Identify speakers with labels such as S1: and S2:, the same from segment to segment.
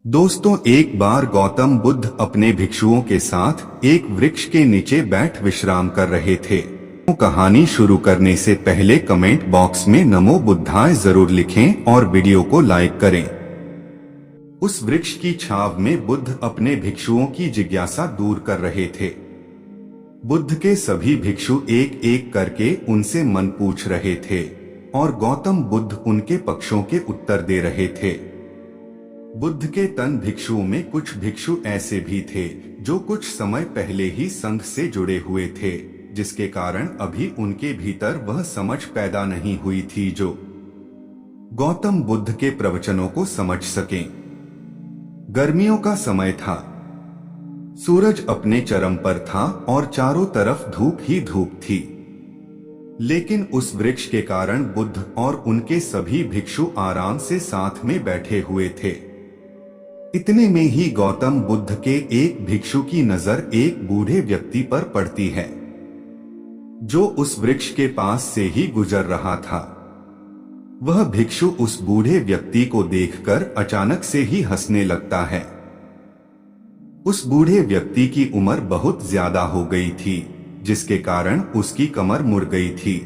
S1: दोस्तों, एक बार गौतम बुद्ध अपने भिक्षुओं के साथ एक वृक्ष के नीचे बैठ विश्राम कर रहे थे। कहानी शुरू करने से पहले कमेंट बॉक्स में नमो बुद्धाय जरूर लिखें और वीडियो को लाइक करें। उस वृक्ष की छाव में बुद्ध अपने भिक्षुओं की जिज्ञासा दूर कर रहे थे। बुद्ध के सभी भिक्षु एक एक करके उनसे मन पूछ रहे थे और गौतम बुद्ध उनके पक्षों के उत्तर दे रहे थे। बुद्ध के तन भिक्षुओं में कुछ भिक्षु ऐसे भी थे जो कुछ समय पहले ही संघ से जुड़े हुए थे, जिसके कारण अभी उनके भीतर वह समझ पैदा नहीं हुई थी जो गौतम बुद्ध के प्रवचनों को समझ सकें। गर्मियों का समय था, सूरज अपने चरम पर था और चारों तरफ धूप ही धूप थी। लेकिन उस वृक्ष के कारण बुद्ध और उनके सभी भिक्षु आराम से साथ में बैठे हुए थे। इतने में ही गौतम बुद्ध के एक भिक्षु की नजर एक बूढ़े व्यक्ति पर पड़ती है जो उस वृक्ष के पास से ही गुजर रहा था। वह भिक्षु उस बूढ़े व्यक्ति को देखकर अचानक से ही हंसने लगता है। उस बूढ़े व्यक्ति की उम्र बहुत ज्यादा हो गई थी, जिसके कारण उसकी कमर मुड़ गई थी।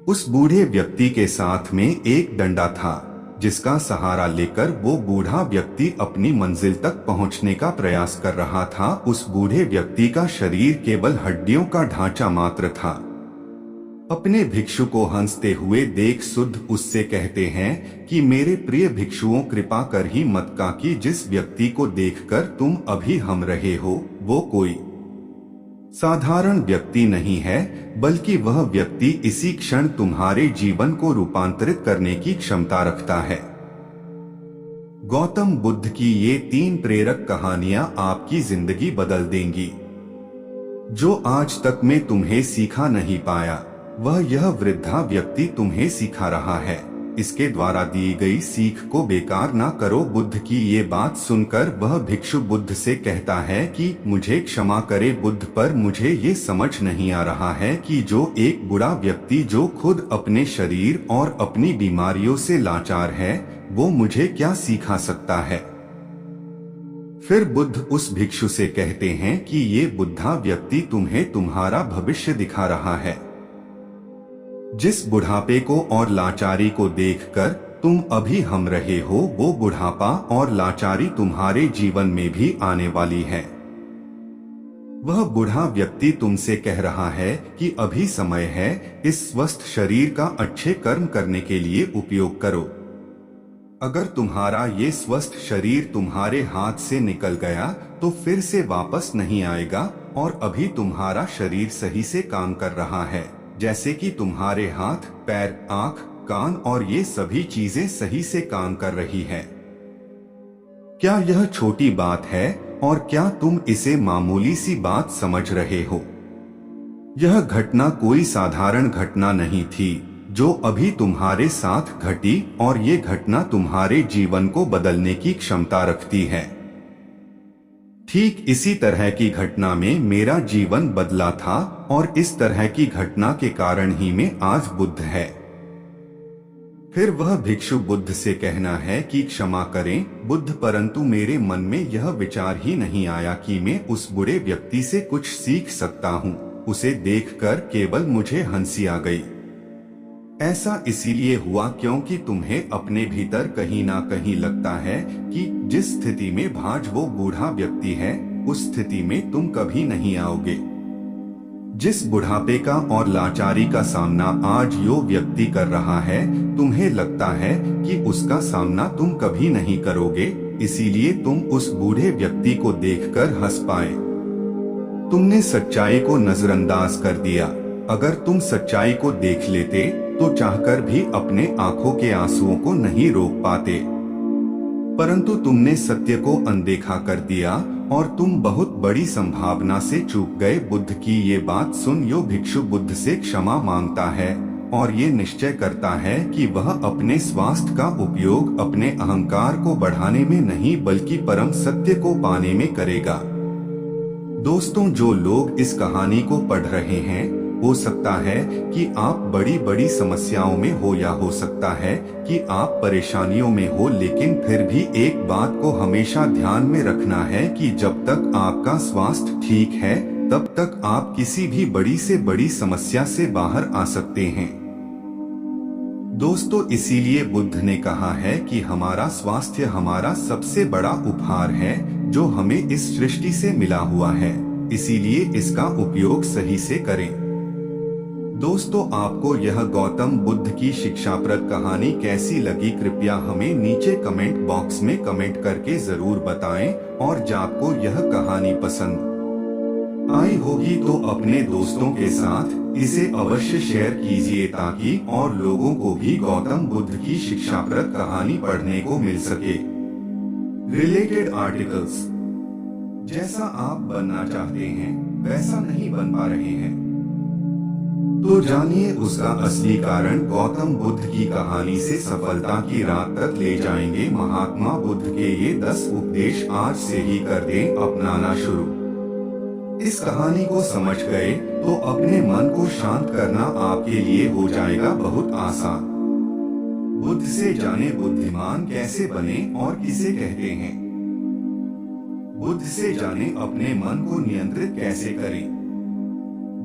S1: उस बूढ़े व्यक्ति के साथ में एक डंडा था, जिसका सहारा लेकर वो बूढ़ा व्यक्ति अपनी मंजिल तक पहुंचने का प्रयास कर रहा था। उस बूढ़े व्यक्ति का शरीर केवल हड्डियों का ढांचा मात्र था। अपने भिक्षु को हंसते हुए देख सुद्ध उससे कहते हैं कि मेरे प्रिय भिक्षुओं, कृपा कर ही मत का कि जिस व्यक्ति को देखकर तुम अभी हम रहे हो वो कोई साधारण व्यक्ति नहीं है, बल्कि वह व्यक्ति इसी क्षण तुम्हारे जीवन को रूपांतरित करने की क्षमता रखता है। गौतम बुद्ध की ये 3 प्रेरक कहानियां आपकी जिंदगी बदल देंगी। जो आज तक मैं तुम्हें सिखा नहीं पाया, वह यह वृद्धा व्यक्ति तुम्हें सिखा रहा है। इसके द्वारा दी गई सीख को बेकार ना करो। बुद्ध की ये बात सुनकर वह भिक्षु बुद्ध से कहता है कि मुझे क्षमा करे बुद्ध, पर मुझे ये समझ नहीं आ रहा है कि जो एक बूढ़ा व्यक्ति जो खुद अपने शरीर और अपनी बीमारियों से लाचार है, वो मुझे क्या सिखा सकता है। फिर बुद्ध उस भिक्षु से कहते हैं कि ये बुढ़ा व्यक्ति तुम्हें तुम्हारा भविष्य दिखा रहा है। जिस बुढ़ापे को और लाचारी को देखकर तुम अभी हम रहे हो, वो बुढ़ापा और लाचारी तुम्हारे जीवन में भी आने वाली है। वह बूढ़ा व्यक्ति तुमसे कह रहा है कि अभी समय है, इस स्वस्थ शरीर का अच्छे कर्म करने के लिए उपयोग करो। अगर तुम्हारा ये स्वस्थ शरीर तुम्हारे हाथ से निकल गया तो फिर से वापस नहीं आएगा, और अभी तुम्हारा शरीर सही से काम कर रहा है, जैसे कि तुम्हारे हाथ, पैर, आंख, कान और ये सभी चीजें सही से काम कर रही है। क्या यह छोटी बात है और क्या तुम इसे मामूली सी बात समझ रहे हो? यह घटना कोई साधारण घटना नहीं थी जो अभी तुम्हारे साथ घटी, और ये घटना तुम्हारे जीवन को बदलने की क्षमता रखती है। ठीक इसी तरह की घटना में मेरा जीवन बदला था, और इस तरह की घटना के कारण ही मैं आज बुद्ध है। फिर वह भिक्षु बुद्ध से कहना है कि क्षमा करें बुद्ध, परंतु मेरे मन में यह विचार ही नहीं आया कि मैं उस बूढ़े व्यक्ति से कुछ सीख सकता हूँ। उसे देखकर केवल मुझे हंसी आ गई। ऐसा इसीलिए हुआ क्योंकि तुम्हें अपने भीतर कहीं ना कहीं लगता है कि जिस स्थिति में भाज वो बूढ़ा व्यक्ति है, उस स्थिति में तुम कभी नहीं आओगे। जिस बुढ़ापे का और लाचारी का सामना आज यो व्यक्ति कर रहा है, तुम्हें लगता है कि उसका सामना तुम कभी नहीं करोगे, इसीलिए तुम उस बूढ़े व्यक्ति को देखकर हंस पाए। तुमने सच्चाई को नजरअंदाज कर दिया। अगर तुम सच्चाई को देख लेते तो चाहकर भी अपने आंखों के आंसुओं को नहीं रोक पाते, परंतु तुमने सत्य को अनदेखा कर दिया और तुम बहुत बड़ी संभावना से चूक गए। बुद्ध की ये बात सुन यो भिक्षु बुद्ध से क्षमा मांगता है और ये निश्चय करता है कि वह अपने स्वास्थ्य का उपयोग अपने अहंकार को बढ़ाने में नहीं, बल्कि परम सत्य को पाने में करेगा। दोस्तों, जो लोग इस कहानी को पढ़ रहे हैं हो सकता है कि आप बड़ी बड़ी समस्याओं में हो या हो सकता है कि आप परेशानियों में हो, लेकिन फिर भी एक बात को हमेशा ध्यान में रखना है कि जब तक आपका स्वास्थ्य ठीक है तब तक आप किसी भी बड़ी से बड़ी समस्या से बाहर आ सकते हैं। दोस्तों, इसीलिए बुद्ध ने कहा है कि हमारा स्वास्थ्य हमारा सबसे बड़ा उपहार है जो हमें इस सृष्टि से मिला हुआ है, इसीलिए इसका उपयोग सही से करें। दोस्तों, आपको यह गौतम बुद्ध की शिक्षाप्रद कहानी कैसी लगी, कृपया हमें नीचे कमेंट बॉक्स में कमेंट करके जरूर बताएं। और जब आपको यह कहानी पसंद आई होगी तो अपने दोस्तों के साथ इसे अवश्य शेयर कीजिए ताकि और लोगों को भी गौतम बुद्ध की शिक्षाप्रद कहानी पढ़ने को मिल सके। रिलेटेड आर्टिकल्स, जैसा आप बनना चाहते हैं वैसा नहीं बन पा रहे हैं तो जानिए उसका असली कारण। गौतम बुद्ध की कहानी से सफलता की राह तक ले जाएंगे महात्मा बुद्ध के ये 10 उपदेश आज से ही कर दें अपनाना शुरू। इस कहानी को समझ गए तो अपने मन को शांत करना आपके लिए हो जाएगा बहुत आसान। बुद्ध से जाने बुद्धिमान कैसे बने और किसे कहते हैं। बुद्ध से जाने अपने मन को नियंत्रित कैसे करें।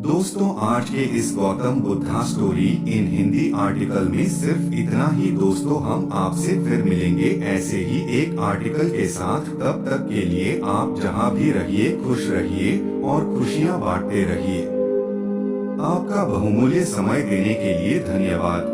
S1: दोस्तों, आज के इस Gautam Buddha story in Hindi article में सिर्फ इतना ही। दोस्तों, हम आपसे फिर मिलेंगे ऐसे ही एक आर्टिकल के साथ। तब तक के लिए आप जहां भी रहिए खुश रहिए और खुशियां बांटते रहिए। आपका बहुमूल्य समय देने के लिए धन्यवाद।